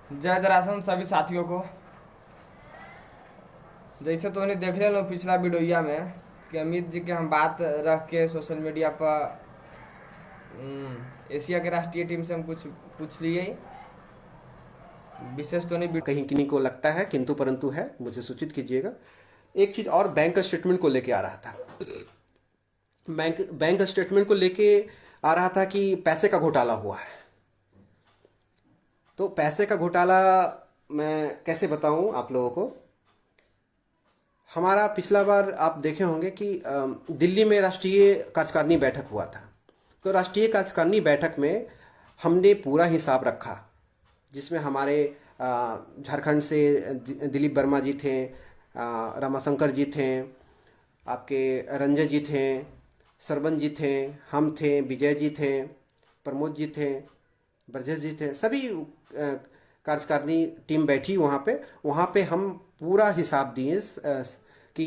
जय जरासन सभी साथियों को। जैसे तो उन्हें देख रहे लो पिछला वीडियोया में कि अमित जी के हम बात रख के सोशल मीडिया पर एशिया के राष्ट्रीय टीम से हम कुछ पूछ लिए। विशेष तो नहीं कहीं किन्हीं को लगता है किंतु परंतु है, मुझे सूचित कीजिएगा। एक चीज और बैंक स्टेटमेंट को लेके आ रहा था। बैंक स्टेटमेंट को लेके आ रहा था कि पैसे का घोटाला हुआ है। तो पैसे का घोटाला मैं कैसे बताऊं आप लोगों को। हमारा पिछला बार आप देखे होंगे कि दिल्ली में राष्ट्रीय कार्यकारिणी बैठक हुआ था। तो राष्ट्रीय कार्यकारिणी बैठक में हमने पूरा हिसाब रखा, जिसमें हमारे झारखंड से दिलीप वर्मा जी थे, रमाशंकर जी थे, आपके रंजय जी थे, सरबन जी थे, हम थे, विजय जी थे, प्रमोद जी थे, ब्रजेश जी थे। सभी कार्यकारिणी टीम बैठी वहाँ पे हम पूरा हिसाब दिए कि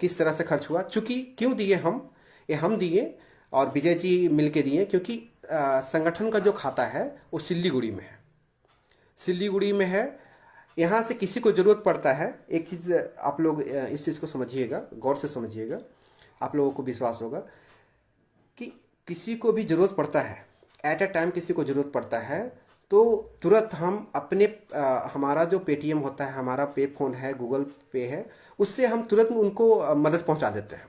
किस तरह से खर्च हुआ। चूँकि क्यों दिए हम दिए और विजय जी मिल के दिए, क्योंकि संगठन का जो खाता है वो सिल्लीगुड़ी में है। यहाँ से किसी को ज़रूरत पड़ता है, एक चीज़ आप लोग इस चीज़ को समझिएगा, गौर से समझिएगा, आप लोगों को विश्वास होगा कि किसी को भी ज़रूरत पड़ता है, एट अ टाइम किसी को ज़रूरत पड़ता है तो तुरंत हम अपने हमारा जो पेटीएम होता है, हमारा पे फ़ोन है, गूगल पे है, उससे हम तुरंत उनको मदद पहुंचा देते हैं।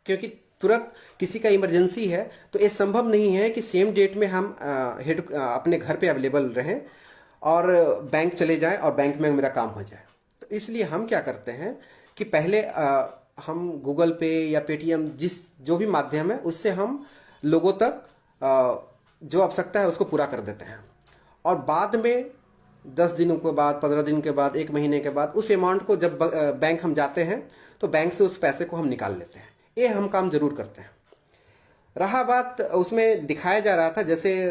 क्योंकि तुरंत किसी का इमरजेंसी है तो ये संभव नहीं है कि सेम डेट में हम अपने घर पे अवेलेबल रहें और बैंक चले जाएं और बैंक में मेरा काम हो जाए। तो इसलिए हम क्या करते हैं कि पहले हम गूगल पे या पेटीएम जो भी माध्यम है उससे हम लोगों तक जो आवश्यकता है उसको पूरा कर देते हैं। और बाद में 10 दिनों के बाद, 15 दिन के बाद, 1 महीने के बाद उस अमाउंट को जब बैंक हम जाते हैं तो बैंक से उस पैसे को हम निकाल लेते हैं। ये हम काम जरूर करते हैं। रहा बात, उसमें दिखाया जा रहा था, जैसे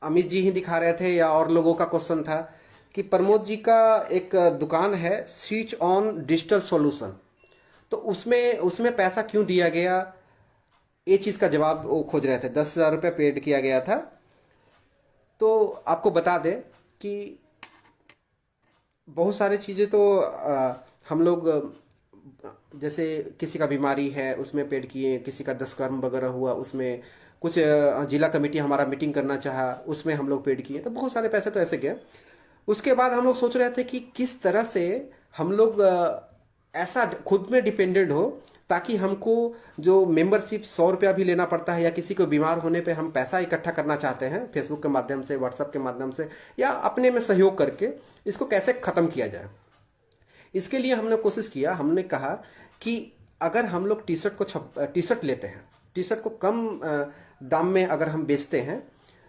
अमित जी ही दिखा रहे थे या और लोगों का क्वेश्चन था कि प्रमोद जी का एक दुकान है स्विच ऑन डिजिटल सॉल्यूशन, तो उसमें उसमें पैसा क्यों दिया गया, ये चीज़ का जवाब वो खोज रहे थे। 10,000 रुपये पेड किया गया था। तो आपको बता दें कि बहुत सारी चीज़ें तो हम लोग जैसे किसी का बीमारी है उसमें पेड किए, किसी का दशकर्म वगैरह हुआ उसमें कुछ जिला कमेटी हमारा मीटिंग करना चाहा उसमें हम लोग पेड किए, तो बहुत सारे पैसे तो ऐसे गए। उसके बाद हम लोग सोच रहे थे कि किस तरह से हम लोग ऐसा खुद में डिपेंडेंट हो ताकि हमको जो मेंबरशिप 100 रुपया भी लेना पड़ता है या किसी को बीमार होने पे हम पैसा इकट्ठा करना चाहते हैं फेसबुक के माध्यम से, व्हाट्सएप के माध्यम से या अपने में सहयोग करके, इसको कैसे ख़त्म किया जाए। इसके लिए हमने कोशिश किया, हमने कहा कि अगर हम लोग टी शर्ट लेते हैं, टी शर्ट को कम दाम में अगर हम बेचते हैं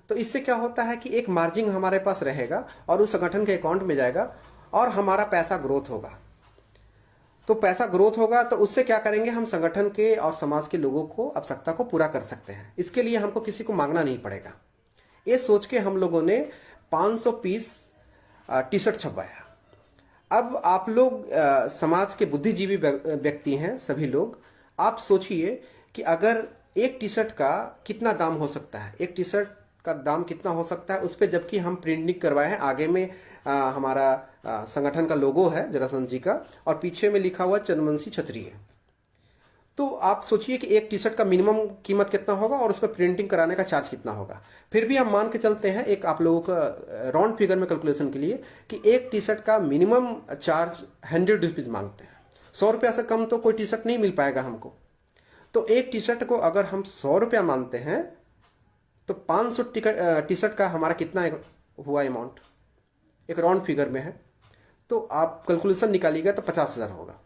तो इससे क्या होता है कि एक मार्जिन हमारे पास रहेगा और उस संगठन के अकाउंट में जाएगा और हमारा पैसा ग्रोथ होगा। तो पैसा ग्रोथ होगा तो उससे क्या करेंगे, हम संगठन के और समाज के लोगों को आवश्यकता को पूरा कर सकते हैं। इसके लिए हमको किसी को मांगना नहीं पड़ेगा। ये सोच के हम लोगों ने 500 पीस टी शर्ट छपवाया। अब आप लोग समाज के बुद्धिजीवी व्यक्ति हैं सभी लोग, आप सोचिए कि अगर एक टी शर्ट का कितना दाम हो सकता है, एक टी शर्ट का दाम कितना हो सकता है उस पर, जबकि हम प्रिंटिंग करवाए हैं। आगे में हमारा संगठन का लोगो है जरासंध जी का और पीछे में लिखा हुआ चंद्रवंशी क्षत्रिय। तो आप सोचिए कि एक टी शर्ट का मिनिमम कीमत कितना होगा और उस पर प्रिंटिंग कराने का चार्ज कितना होगा। फिर भी हम मान के चलते हैं, एक आप लोगों का राउंड फिगर में कैलकुलेशन के लिए, कि एक टी शर्ट का मिनिमम चार्ज 100 रुपीज़ मांगते हैं। 100 रुपया से कम तो कोई टी शर्ट नहीं मिल पाएगा हमको। तो एक टी शर्ट को अगर हम 100 रुपया मानते हैं तो 500 टी शर्ट का हमारा कितना हुआ अमाउंट, एक राउंड फिगर में है। तो आप कैलकुलेशन निकालिएगा तो 50,000 होगा।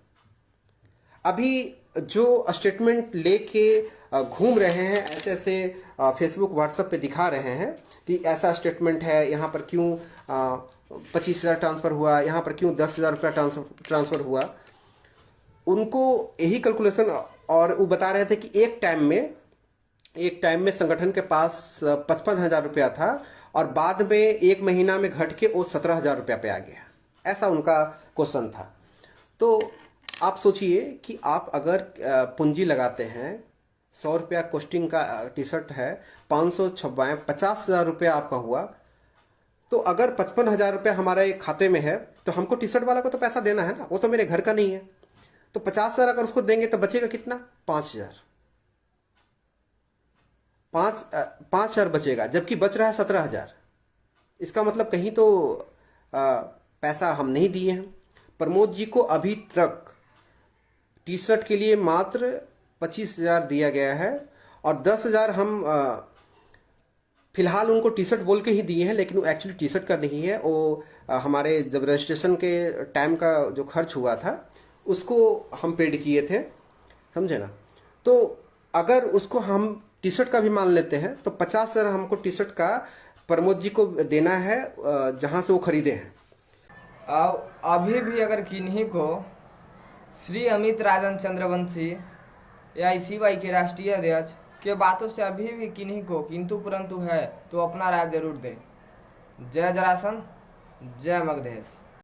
अभी जो स्टेटमेंट लेके घूम रहे हैं, ऐसे ऐसे फेसबुक व्हाट्सएप पे दिखा रहे हैं कि ऐसा स्टेटमेंट है, यहाँ पर क्यों 25,000 ट्रांसफ़र हुआ, यहाँ पर क्यों 10,000 रुपया ट्रांसफ़र हुआ, उनको यही कैलकुलेशन। और वो बता रहे थे कि एक टाइम में संगठन के पास 55,000 रुपया था और बाद में 1 महीना में घट के वो 17,000 रुपया पे आ गया। ऐसा उनका क्वेश्चन था। तो आप सोचिए कि आप अगर पूंजी लगाते हैं, 100 रुपया कॉस्टिंग का टी शर्ट है, 500 छपवाएँ, 50,000 रुपया आपका हुआ। तो अगर 55,000 रुपये हमारे खाते में है तो हमको टी शर्ट वाला को तो पैसा देना है ना, वो तो मेरे घर का नहीं है। तो 50,000 अगर उसको देंगे तो बचेगा कितना? 5,000। 5,000 बचेगा, जबकि बच रहा है 17,000। इसका मतलब कहीं तो पैसा हम नहीं दिए हैं। प्रमोद जी को अभी तक टी शर्ट के लिए मात्र 25,000 दिया गया है और 10,000 हम फिलहाल उनको टी शर्ट बोल के ही दिए हैं, लेकिन वो एक्चुअली टी शर्ट का नहीं है। वो हमारे जब रजिस्ट्रेशन के टाइम का जो खर्च हुआ था उसको हम पेड किए थे, समझे ना। तो अगर उसको हम टी शर्ट का भी मान लेते हैं तो 50,000 हमको टी शर्ट का प्रमोद जी को देना है जहाँ से वो खरीदे हैं। अब अभी भी अगर किन्हीं को श्री अमित राजन चंद्रवंशी AICY के राष्ट्रीय अध्यक्ष के बातों से अभी भी किन्हीं को किंतु परंतु है तो अपना राय जरूर दें। जय जरासन, जय मगधेश।